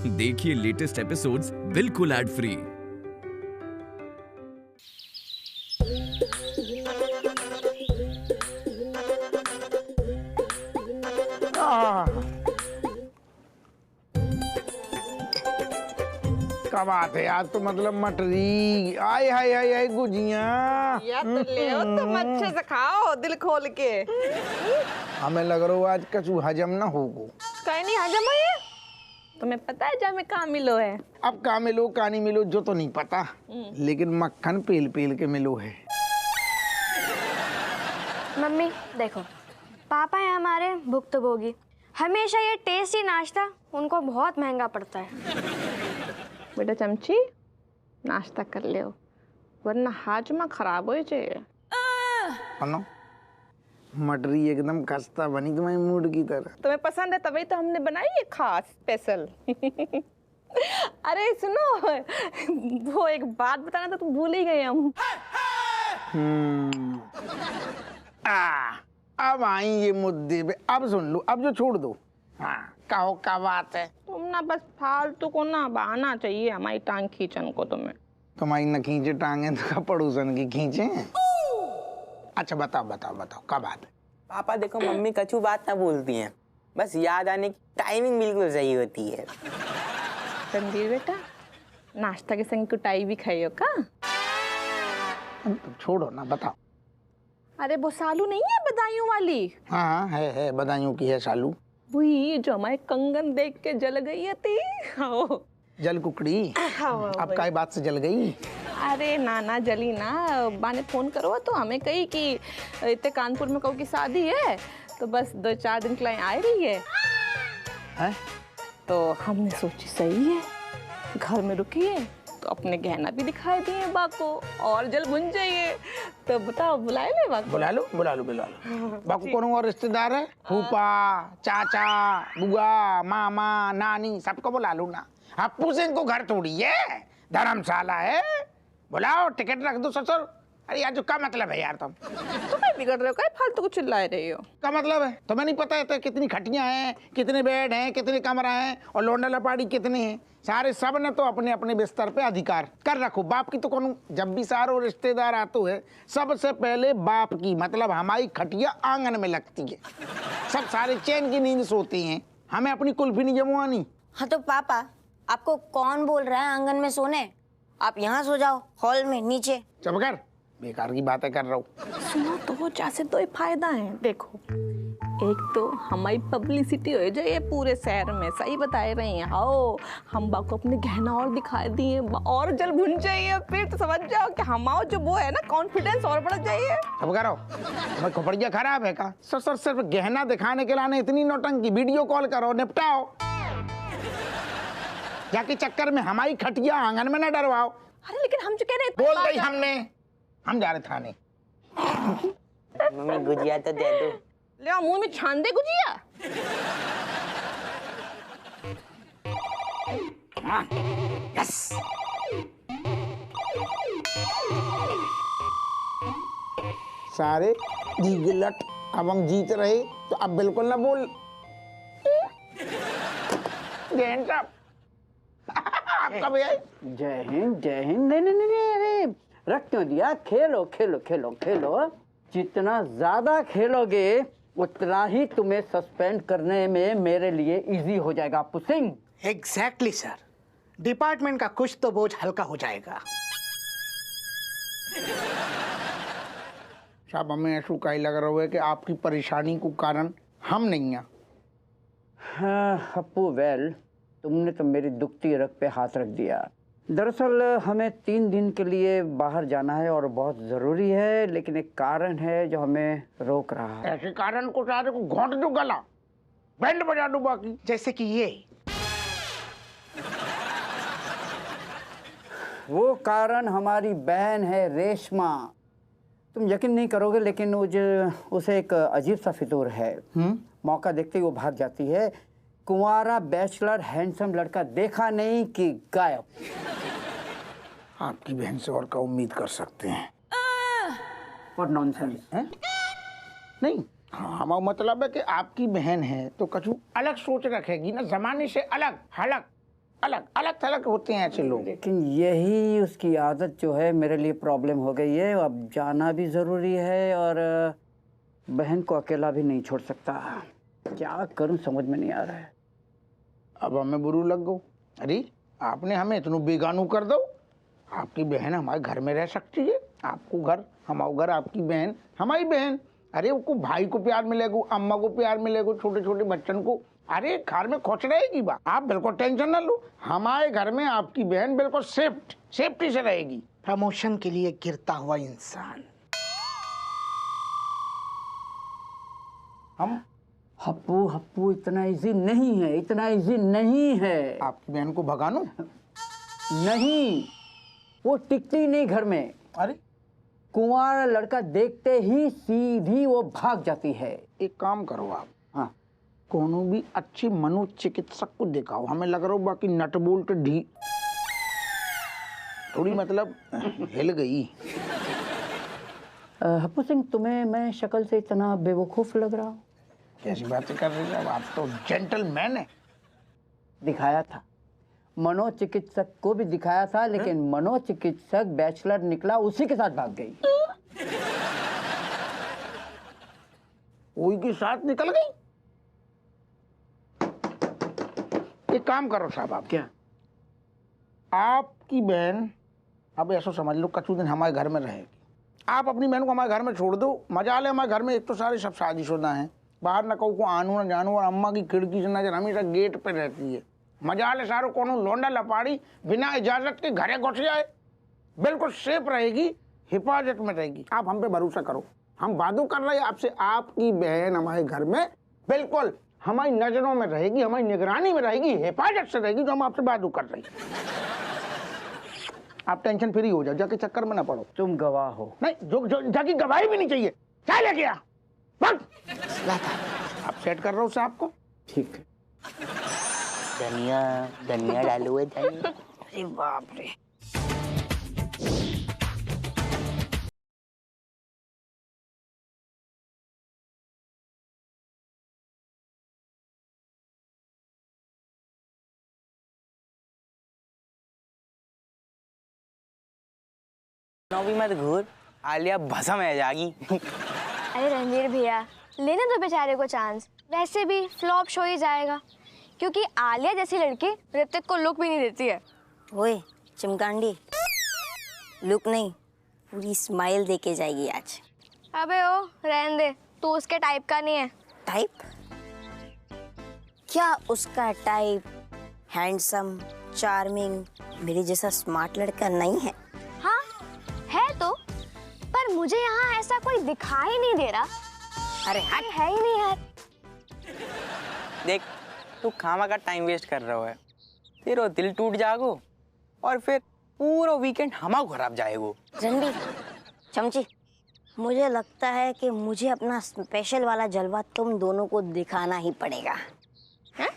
देखिए latest episodes बिल्कुल ad free. क्या बात है आज तो मतलब मटरी आय हाय हाय हाय गुजिया या तो ले आओ, तुम अच्छे से खाओ दिल खोल के। हमें लग रहा है आज कछु हजम ना होगो। कहीं नहीं हजम हो ये? तुम्हें पता है जब में कहाँ मिलो है? अब कहाँ मिलो कहाँ नहीं मिलो जो तो नहीं पता, लेकिन मक्खन पेल पेल के मिलो है। मम्मी देखो, पापा है हमारे भुक्तभोगी, हमेशा ये टेस्टी नाश्ता उनको बहुत महंगा पड़ता है। बेटा चमची नाश्ता कर ले, वरना हाजमा खराब हो जाए। मटरी एकदम खस्ता बनी तुम्हारे मूड की तरह। तुम्हें पसंद है तभी तो हमने बनाई है खास स्पेशल। अरे सुनो, वो एक बात बताना तो तुम भूल ही गए हम। अब आई ये मुद्दे पे, अब सुन लो, अब जो छोड़ दो। हाँ कहो क्या बात है। तुम ना बस फालतू को ना बहाना चाहिए हमारी टांग खींचन को तुम्हें। तुम्हारी न खींचे टांगे तो पड़ोसन की खींचे। अच्छा बताओ बताओ बताओ क्या बात है। पापा देखो, मम्मी कछु बात ना बोलती हैं, बस याद आने की टाइमिंग बिल्कुल सही होती है। रणधीर बेटा, नाश्ता के संग कुटाई भी खाई हो का? छोड़ो ना, बताओ। अरे वो सालू नहीं है बदायूं वाली? हाँ है बदायूं की है सालू। वही जो हमारे कंगन देख के जल गई थी। जल कुकड़ी अब काय बात से जल गई? अरे ना जली ना, बाने फोन करो तो हमें कही कि इतने कानपुर में कहू की शादी है तो बस 2-4 दिन के लिए आ रही है? तो हमने सोची सही है, घर में रुकिए तो अपने गहना भी दिखाई दिए बा को और जल भुन जाइए। तो बताओ बुलाए ले बा को? बुला लो बाकू कौन और रिश्तेदार है? फूफा, चाचा, बुआ, मामा, नानी सबको बुला लो ना। अप्पू सिंह को घर थोड़ी है, धर्मशाला है। बुलाओ, टिकट रख दो ससुर। अरे यार जो क्या मतलब है यार तुम्हें बिगड़ रहे हो क्या, फालतू को चिल्ला रही हो? क्या मतलब है तुम्हें नहीं पता है तो कितनी खटियां हैं, कितने बेड हैं, कितने कमरा हैं और लोंडा लपाड़ी कितने हैं? सारे सब ने तो अपने अपने बिस्तर पे अधिकार कर रखो। बाप की तो कौन, जब भी सारो रिश्तेदार आते है सबसे पहले बाप की मतलब हमारी खटिया आंगन में लगती है। सब सारे चैन की नींद सोते हैं, हमें अपनी कुल्फी नहीं जमवानी। हाँ तो पापा आपको कौन बोल रहा है आंगन में सोने? आप यहाँ सो जाओ, हॉल में नीचे। चुप कर, बेकार की बातें कर रहा हूँ। सुनो तो जैसे तो फायदा है, देखो एक तो हमारी पब्लिसिटी हो जाए पूरे शहर में, सही बताए रही हैं। आओ हम बाको अपने गहना और दिखाई दिए और जल भुन जाइए, फिर तो समझ जाओ कि हमारा जो वो है ना कॉन्फिडेंस और बढ़ जाइए। अब करो, तुम्हें खोपड़िया खराब है का? सर सिर्फ गहना दिखाने के लाने इतनी नौटंकी? वीडियो कॉल करो, निपटाओ। जाके चक्कर में हमारी खटिया आंगन में न डरवाओ। अरे लेकिन हम जो कह रहे बोल गई हमने, हम जा रहे थाने। मम्मी गुजिया तो दे दो। ले आओ, मुंह में छान दे गुजिया। यस सारे जीगलट अब हम जीत रहे तो अब बिल्कुल ना बोल। आपका भैया जय हिंद जय हिंद। नहीं अरे रख क्यों दिया? खेलो खेलो खेलो खेलो, जितना ज्यादा खेलोगे उतना ही तुम्हें सस्पेंड करने में मेरे लिए इजी हो जाएगा Appu Singh. Exactly sir, department का कुछ तो बोझ हल्का हो जाएगा। साहब हमें ऐसा कहीं लग रहा है कि आपकी परेशानी को कारण हम नहीं हैं। हाँ अप्पू, वेल तुमने तो मेरी दुखती रग पे हाथ रख दिया। दरअसल हमें 3 दिन के लिए बाहर जाना है और बहुत ज़रूरी है, लेकिन एक कारण है जो हमें रोक रहा है। ऐसे कारण को सारे को घोंट दो गला, बैंड बजा दो बाकी। जैसे कि ये वो कारण हमारी बहन है रेशमा। तुम यकीन नहीं करोगे लेकिन उसे एक अजीब सा फितूर है। मौका देखते ही वो भाग जाती है। कुंवारा बैचलर हैंडसम लड़का देखा नहीं कि गायब। आपकी बहन से और क्या उम्मीद कर सकते हैं? और नॉनसेंस है? नहीं, हमारा मतलब है कि आपकी बहन है तो कछु अलग सोच रखेगी ना, जमाने से अलग हलक। अलग अलग थलग होते हैं ऐसे लोग। लेकिन यही उसकी आदत जो है मेरे लिए प्रॉब्लम हो गई है। अब जाना भी ज़रूरी है और बहन को अकेला भी नहीं छोड़ सकता। क्या करूं समझ में नहीं आ रहा है। अब हमें बुरू लग गो। अरे आपने हमें इतनू बेगानू कर दो। आपकी बहन हमारे घर में रह सकती है। आपको घर हमारा घर, आपकी बहन हमारी बहन। अरे उसको भाई को प्यार मिलेगा, अम्मा को प्यार मिलेगा, छोटे छोटे बच्चन को। अरे घर में खुश रहेगी बा। आप बिल्कुल टेंशन ना लो, हमारे घर में आपकी बहन बिल्कुल सेफ्टी से रहेगी। प्रमोशन के लिए गिरता हुआ इंसान। हम हप्पू हप्पू इतना इजी नहीं है, इतना इजी नहीं है। आपकी बहन को भगानू? नहीं, वो टिकती नहीं घर में। अरे कुंवारा लड़का देखते ही सीधी वो भाग जाती है। एक काम करो आप, हाँ, कोनो भी अच्छी मनोचिकित्सक को दिखाओ। हमें लग रहा हो बाकी नट बोल्ट ढी थोड़ी मतलब हिल गई। हप्पू सिंह, तुम्हें मैं शक्ल से इतना बेवकूफ लग रहा हूँ? कैसी बातें कर रही हैं आप तो जेंटलमैन है। दिखाया था, मनोचिकित्सक को भी दिखाया था, लेकिन मनोचिकित्सक बैचलर निकला, उसी के साथ भाग गई। वही के साथ निकल गई। एक काम करो साहब, आप क्या? आपकी बहन अब ऐसा समझ लो कछु दिन हमारे घर में रहेगी। आप अपनी बहन को हमारे घर में छोड़ दो, मजा ले। हमारे घर में एक तो सारे सब शादीशुदा हैं, बाहर न कहूँ को आनू न जानू, और अम्मा की खिड़की से नजर हमेशा गेट पे रहती है। मजा ले सारो कोनो लोंडा लपाड़ी बिना इजाजत के घरे घुस जाए, बिल्कुल सेफ रहेगी, हिफाजत में रहेगी। आप हम पे भरोसा करो, हम वादो कर रहे हैं आपसे, आपकी बहन हमारे घर में बिल्कुल हमारी नजरों में रहेगी, हमारी निगरानी में रहेगी, हिफाजत से रहेगी, जो हम आपसे वादो कर रहे हैं। आप टेंशन फ्री हो जाओ, जाके चक्कर में ना पड़ो। तुम गवाह हो। नहीं, जो जाकी गवाही भी नहीं चाहिए। क्या लेके आ बस आप सेट कर रहे हो साहब को। ठीक है। धनिया धनिया डालो है धनिया। अरे बाप रे। भी मत घूर, आलिया भसम है जागी। अरे रणवीर भैया, लेने दो बेचारे को चांस। वैसे भी फ्लॉप शो ही जाएगा, क्योंकि आलिया जैसी लड़की ऋतिक को लुक भी नहीं देती है। ओए चिमकांडी, लुक नहीं पूरी स्माइल देके जाएगी आज। अबे ओ रहने दे, तू उसके टाइप का नहीं है। टाइप? क्या उसका टाइप हैंडसम, चार्मिंग, मेरे जैसा स्मार्ट लड़का नहीं है? हाँ है तो, पर मुझे यहाँ ऐसा कोई दिखाई नहीं दे रहा। अरे हट, है ही नहीं यार। देख, तू खामा का टाइम वेस्ट कर रहा है। तेरा दिल टूट जागो और फिर पूरा वीकेंड हमारा खराब जाएगो। रणबीर, चमची, मुझे लगता है कि मुझे अपना स्पेशल वाला जलवा तुम दोनों को दिखाना ही पड़ेगा। हाँ?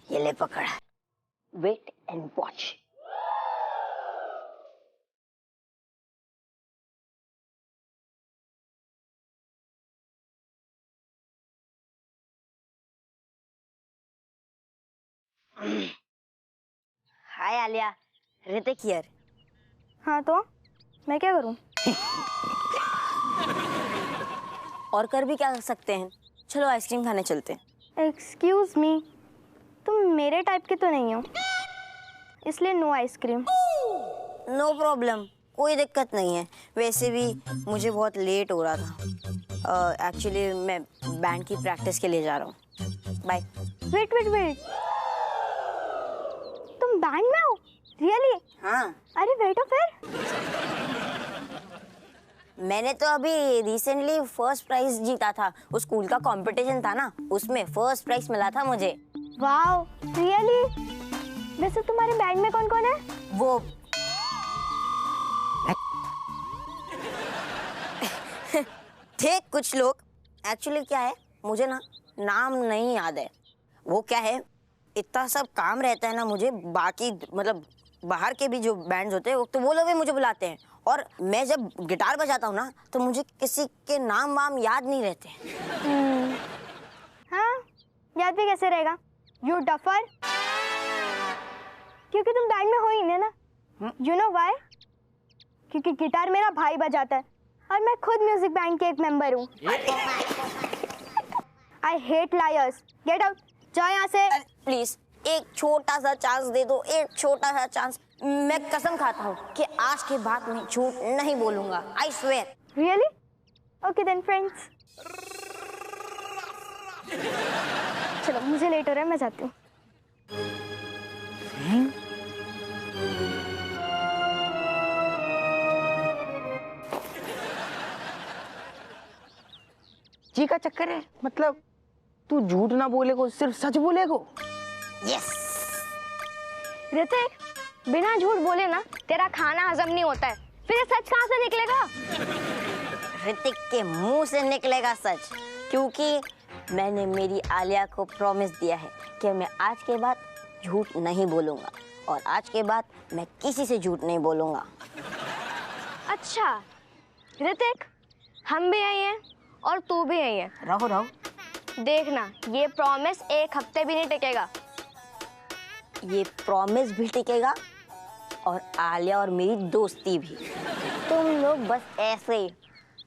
ये ले पकड़, wait and watch. Hi Alia, Hrithik here. हाँ तो मैं क्या करूँ? और कर भी क्या सकते हैं, चलो आइसक्रीम खाने चलते हैं। एक्सक्यूज मी, तुम मेरे टाइप के तो नहीं हो, इसलिए नो आइसक्रीम। नो प्रॉब्लम, कोई दिक्कत नहीं है। वैसे भी मुझे बहुत लेट हो रहा था। एक्चुअली मैं बैंड की प्रैक्टिस के लिए जा रहा हूँ। बाय। वेट वेट वेट, तुम बैंड में हो? रियली? हाँ, अरे बैठो फिर। मैंने तो अभी रिसेंटली फर्स्ट प्राइज जीता था। उस स्कूल का कंपटीशन था ना, उसमें फर्स्ट प्राइज मिला था मुझे। Wow, really? वैसे तुम्हारे बैंड में कौन कौन है? वो थे कुछ लोग। एक्चुअली क्या है, मुझे ना नाम नहीं याद है। वो क्या है, इतना सब काम रहता है ना मुझे, बाकी मतलब बाहर के भी जो बैंड्स होते हैं तो वो लोग भी मुझे बुलाते हैं, और मैं जब गिटार बजाता हूँ ना तो मुझे किसी के नाम वाम याद नहीं रहते। हाँ, याद भी कैसे रहेगा? You duffer. क्योंकि तुम बैंड में हो ही नहीं ना। You know why? क्योंकि गिटार मेरा भाई बजाता है और मैं खुद म्यूजिक बैंड के एक मेंबर हूँ। I hate lawyers. Get out, जाओ यहाँ से। प्लीज एक छोटा सा चांस दे दो, एक छोटा सा चांस। मैं कसम खाता हूँ कि आज के बाद मैं झूठ नहीं बोलूंगा। I swear. Really? Okay then friends. चलो मुझे लेट हो रहा है, मैं जाती हूँ। जी का चक्कर है, मतलब तू झूठ ना बोलेगो, सिर्फ सच बोलेगो। यस। ऋतिक, बिना झूठ बोले ना तेरा खाना हजम नहीं होता है, फिर ये सच कहाँ से निकलेगा? ऋतिक के मुंह से निकलेगा सच, क्योंकि मैंने मेरी आलिया को प्रॉमिस दिया है कि मैं आज के बाद झूठ नहीं बोलूंगा, और आज के बाद मैं किसी से झूठ नहीं बोलूंगा। अच्छा ऋतिक, हम भी यही हैं और तू भी यही है। रहो रहो। देखना ये प्रॉमिस एक हफ्ते भी नहीं टिकेगा। ये प्रॉमिस भी टिकेगा और आलिया और मेरी दोस्ती भी। तुम लोग बस ऐसे ही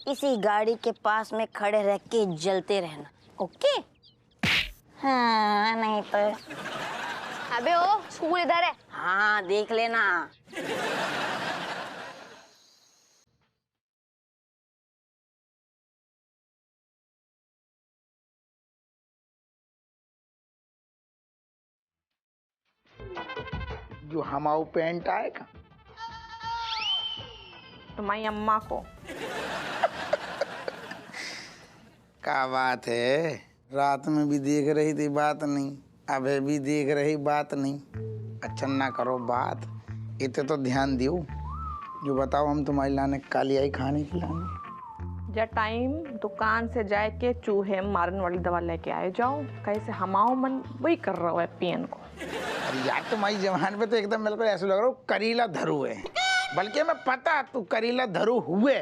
इसी गाड़ी के पास में खड़े रह के जलते रहना, ओके? हाँ नहीं तो। अबे ओ, स्कूल इधर है। हाँ देख लेना। जो हमाऊ पेंट आएगा तुम्हारी अम्मा को। क्या बात है, रात में भी देख रही थी बात नहीं, अबे भी देख रही बात नहीं। अच्छा ना करो बात, इतने तो ध्यान दियो। जो बताओ, हम तुम्हारी लाने काली आई खाने की लाने। जा टाइम दुकान से जाके चूहे मारने वाली दवा लेके आए जाओ, कैसे हमाओ मन वही कर रहा है पियन को। अरे यार, तुम्हारी जवान पे तो एकदम मेरे को ऐसा लग रहा है करीला धरू है, बल्कि हमें पता तू करीला धरू हुए।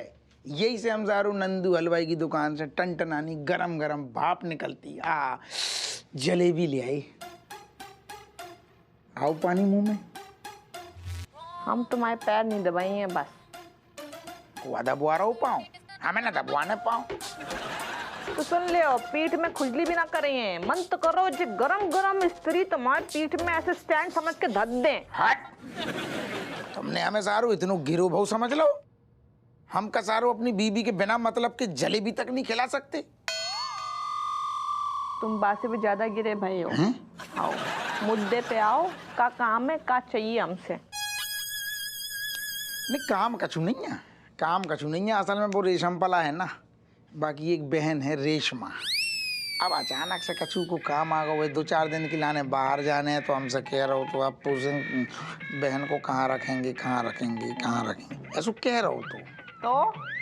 यही से हम सारू नंदू हलवाई की दुकान से टनटनानी गरम गरम भाप निकलती। जलेबी ले आई। आओ पानी मुंह में। हम तुम्हारे पैर नहीं दबाई हैं बस। वो दबवा रहा हूँ पाँव, हमें ना दबवाने पाँव। तो सुन लियो, पीठ में खुजली भी ना करें। मन तो करो जो गरम गरम स्त्री तुम्हारे पीठ में ऐसे स्टैंड समझ के धर दे। हट, तुमने हमें सारू इतनो गिरो भाव समझ लो। हम का सारू अपनी बीबी के बिना मतलब के जलेबी तक नहीं खिला सकते। तुम बात से भी ज्यादा गिरे भाई हो। आओ मुद्दे पे आओ, का काम है, का चाहिए हमसे? नहीं, काम कछु नहीं है, काम कछु नहीं है। असल में वो रेशम पला है ना, बाकी एक बहन है रेशमा। अब अचानक से कछु को काम आ गए, 2-4 दिन के लाने बाहर जाने हैं, तो हमसे कह रहे हो तो आप पूछें बहन को कहाँ रखेंगे, कहाँ रखेंगे, कहाँ रखेंगे, ऐसा कह रहे हो तो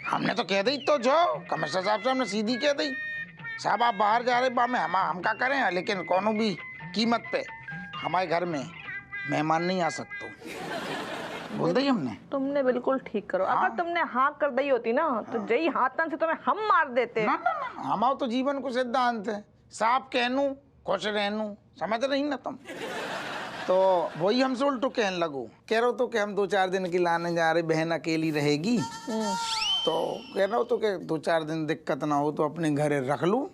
हमने तो कह दी। तो जो कमिश्नर साहब से हमने सीधी कह दी, साहब आप बाहर जा रहे बामे हम क्या करें, लेकिन कोनो भी कीमत पे हमारे घर में मेहमान नहीं आ सकते, बोल दी हमने। तुमने बिल्कुल ठीक करो। अगर तुमने हाँ कर दी होती ना तो जई हाथन से तुम्हें हम मार देते। ना ना ना, हमारा तो जीवन को सिद्धांत है, साफ कहनू खुश रहनू, समझ रही ना तुम? तो वही हमसे उल्टो कहने लगो, कह रहे हो तो कि हम 2-4 दिन की लाने जा रहे, बहन अकेली रहेगी, तो कह रहे हो तो कि 2-4 दिन दिक्कत ना हो तो अपने घर रख लूं।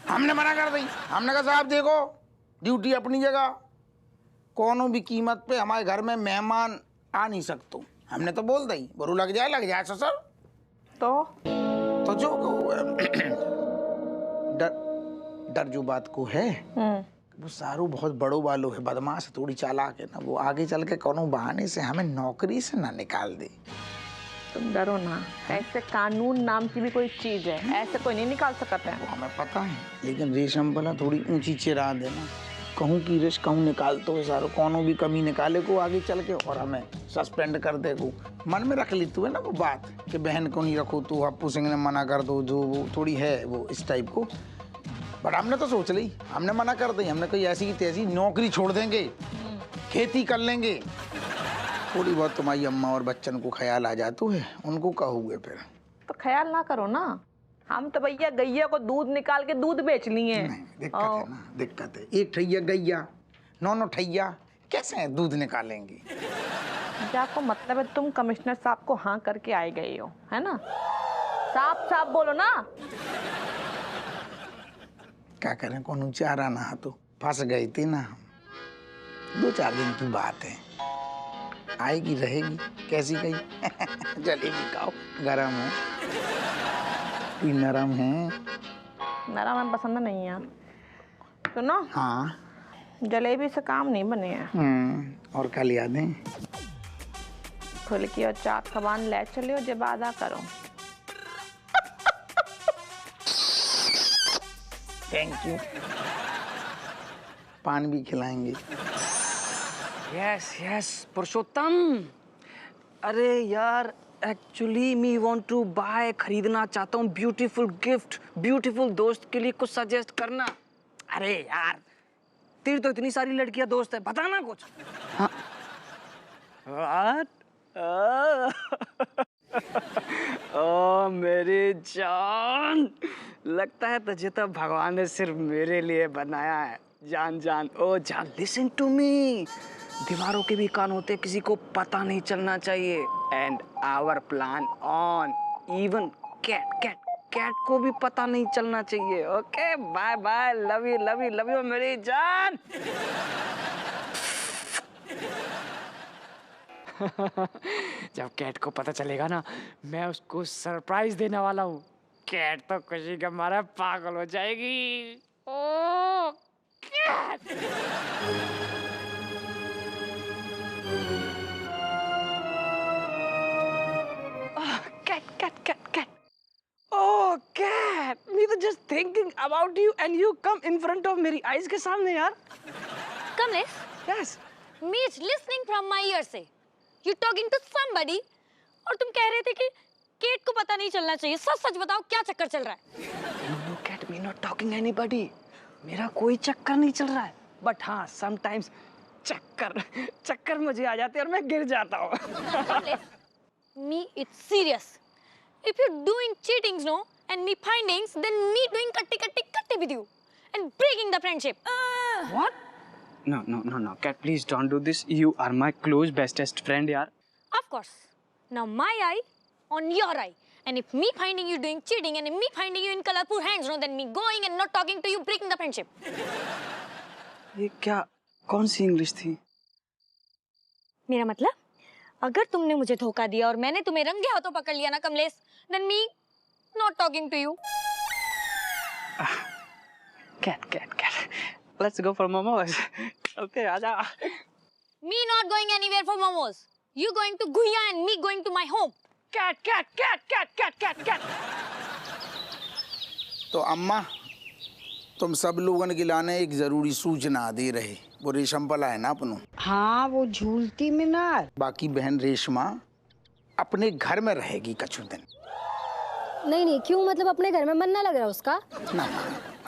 हमने मना कर दी। हमने कहा साहब देखो, ड्यूटी अपनी जगह, कोनो भी कीमत पे हमारे घर में मेहमान आ नहीं सकते। हमने तो बोल दी, बुरू लग जाए ससुर तो जो डर जो बात को है, वो सारू बहुत बड़ो वालो है, बदमाश, थोड़ी चालाक है ना, वो आगे चल के कोनो बहाने से हमें नौकरी से ना निकाल दे। तुम डरो ना, ऐसे कानून नाम की भी कोई चीज है, ऐसे कोई नहीं निकाल सकता है। वो हमें पता है, लेकिन रेशम वाला थोड़ी ऊंची चिरा देना, कहूँ की रिश कहूँ निकाल तो सारो, कोनो भी कमी निकाले को आगे चल के और हमें सस्पेंड कर दे को। मन में रख ली तू है ना वो बात कि बहन को नहीं रखो, तू अप्पू सिंह ने मना कर दो, जो वो थोड़ी है वो इस टाइप को। बट हमने तो सोच ली, हमने मना कर दी। हमने कही ऐसी की तैसी नौकरी छोड़ देंगे, खेती कर लेंगे। थोड़ी बहुत तुम्हारी अम्मा और बच्चन को ख्याल आ जाता है, उनको कहोगे फिर? तो ख्याल ना करो ना, हम तो भैया गैया को दूध निकाल के दूध बेच लिए। नहीं, दिक्कत है ना, दिक्कत है। एक ठैया गैया, 9 ठैया, कैसे दूध निकालेंगी? क्या आपको मतलब है तुम कमिश्नर साहब को हाँ करके आए गए हो, है ना? साफ साफ बोलो ना। क्या करें, कौन चारा ना तो फंस गई थी ना हम। 2-4 दिन की बात है, आएगी रहेगी कैसी गई। जलेबी खाओ, गरम है, नरम है। नरम हमें पसंद नहीं है। सुनो, हाँ जलेबी से काम नहीं बने हैं। और क्या लिया दें? फुल्की और चाट कबान ले चलियो, जब आधा करो। Thank you. पान भी खिलाएंगे। Yes yes Purushottam. अरे यार actually me want to buy, खरीदना चाहता हूँ ब्यूटीफुल गिफ्ट, ब्यूटीफुल दोस्त के लिए कुछ सजेस्ट करना। अरे यार तेरी तो इतनी सारी लड़कियां दोस्त है, बताना कुछ। हाँ ओ मेरी जान, लगता है तुझे तो भगवान ने सिर्फ मेरे लिए बनाया है। जान जान ओ जान, लिसन टू मी। दीवारों के भी कान होते, किसी को पता नहीं चलना चाहिए। And our plan on, even cat को भी पता नहीं चलना चाहिए। Okay bye bye, love you love you love you मेरी जान। जब कैट को पता चलेगा ना, मैं उसको सरप्राइज देने वाला हूँ। कैट तो खुशी के मारे पागल हो जाएगी। ओ cat. Cat. Oh, cat. Me तो just thinking about you and you come in front of मेरी eyes के सामने यार। Kamlesh, Yes. me is listening from my ear से you talking to somebody और तुम कह रहे थे कि केट को पता नहीं चलना चाहिए। सच सच बताओ क्या चक्कर चल रहा है? No cat, me not talking anybody. मेरा कोई चक्कर नहीं चल रहा है। But हाँ sometimes चक्कर मुझे आ जाते हैं और मैं गिर जाता हूँ। Kamlesh, me it's serious. If you're doing cheatings, no, and me findings, then me doing katti with you and breaking the friendship. What? No, cat, please don't do this. You are my close bestest friend, yaar. Of course. Now my eye on your eye. And if me finding you doing cheating and me finding you in colorful hands, no, then me going and not talking to you, breaking the friendship. ये क्या, कौन सी English थी? मेरा मतलब, अगर तुमने मुझे धोखा दिया और मैंने तुम्हें रंगे हाथों पकड़ लिया ना Kamlesh, then me not talking to you. Cat. Let's go for momos. चलते आजा। Me not going anywhere for momos. You going to Guya and me going to my home. Cat. तो अम्मा, तुम सब लोगन के लाने एक जरूरी सूचना दे रहे। वो रेशम पला है ना अपनों। हाँ, वो झूलती मीनार। बाकी बहन रेशमा अपने घर में रहेगी कछु दिन। नहीं, क्यों? मतलब अपने घर में मन ना लग रहा उसका? ना,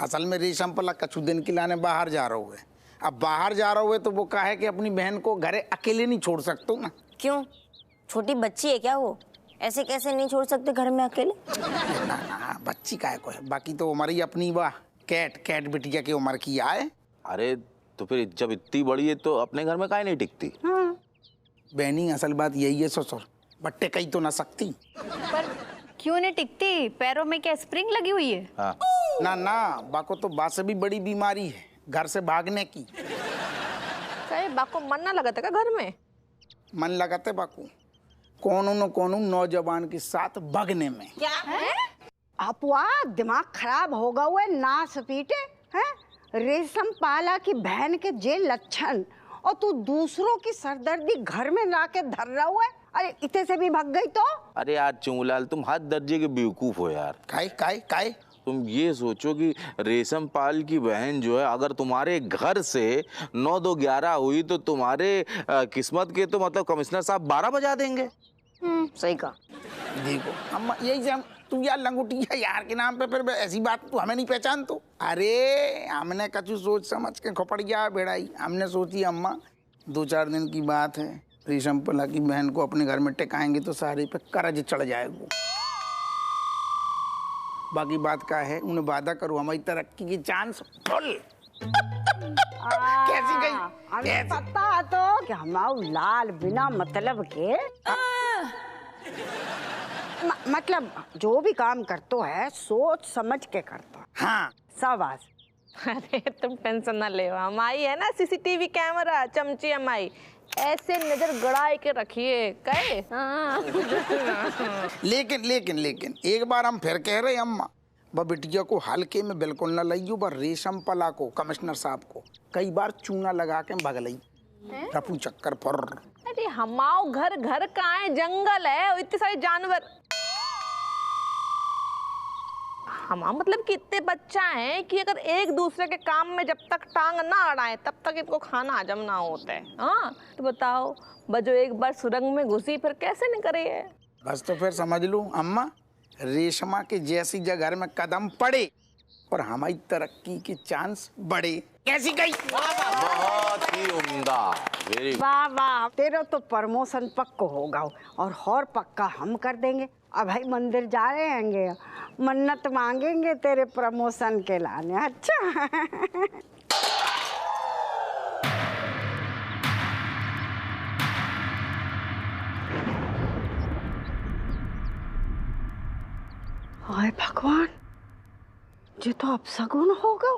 असल में रेशम पला कछु दिन के लाने बाहर जा रहा हुए। अब बाहर जा रहा हुए तो वो कहा है कि अपनी बहन को घरे अकेले नहीं छोड़ सकते ना। क्यों? छोटी बच्ची है क्या वो? ऐसे कैसे नहीं छोड़ सकते घर में अकेले? ना, बच्ची का है कोई। बाकी तो हमारी अपनी वाह कैट बिटिया की उम्र की आए। अरे तो फिर जब इतनी बड़ी है तो अपने घर में काहे नहीं टिकती? हाँ। बहनी असल बात यही है ससुर, बट्टे कहीं तो ना सकती। पर क्यों नहीं टिकती? पैरों में क्या स्प्रिंग लगी हुई है? हाँ। ना बाको तो बात से भी बड़ी बीमारी है, घर से भागने की। कहे बाको मन ना लगा था क्या घर में? मन लगाते बाको कौन नौजवान के साथ भागने में। क्या है? अपवा दिमाग खराब होगा हुआ ना सपीटे हैं? रेशम पाला की बहन के जे लक्षण और तू दूसरों की सरदर्दी घर में लाके धर रहा हुआ है। अरे इतने से भी भाग गई तो? अरे यार चूलाल, तुम हद दर्जे के बेवकूफ हो यार। काय? तुम ये सोचो कि रेशम पाल की बहन जो है अगर तुम्हारे घर से 9-2-11 हुई तो तुम्हारे किस्मत के तो मतलब कमिश्नर साहब 12 बजा देंगे। सही कहा। देखो अम्मा, यही से हम तू यार लंगोटिया यार के नाम पे फिर ऐसी बात तू हमें नहीं पहचान तो। अरे हमने कछु सोच समझ के खोपड़ गया बेड़ाई। हमने सोची अम्मा 2-4 दिन की बात है, रेशम पला की बहन को अपने घर में टिकाएंगे तो सारे पे कर्ज चढ़ जाएगा। बाकी बात का है, उन्हें वादा करो हमारी तरक्की की चांस फुल। कैसी गई? हमें पता तो कि हमाऊ लाल बिना मतलब के मतलब जो भी काम करतो है सोच समझ के करतो। हाँ शाबाश। अरे तुम टेंशन ना ले, हमारी है ना सीसीटीवी कैमरा चमची हमारी, ऐसे नजर गड़ाई के रखिए कहे। लेकिन लेकिन लेकिन एक बार हम फिर कह रहे अम्मा, वह बिटिया को हल्के में बिल्कुल न लइयो, वह रेशम पला को कमिश्नर साहब को कई बार चूना लगा के भगलई रफू चक्कर फर। अरे हमाओ घर घर कहाँ है, जंगल है और इतने सारे जानवर। हमा मतलब कि इतने बच्चा है कि अगर एक दूसरे के काम में जब तक टांग ना अड़ाए तब तक इनको खाना हजम ना होता है। हाँ तो बताओ, बजो एक बार सुरंग में घुसी फिर कैसे नहीं करे है। बस तो फिर समझ लो अम्मा, रेशमा के जैसी जगह में कदम पड़े और हमारी तरक्की के चांस बढ़े। कैसी गई? बहुत ही उम्दा। वाह वाह, तेरा तो प्रमोशन पक्का होगा और पक्का हम कर देंगे। अब भाई मंदिर जा रहे हैंगे, मन्नत मांगेंगे तेरे प्रमोशन के लाने। अच्छा हाय भगवान, ये तो अपशगुन होगा।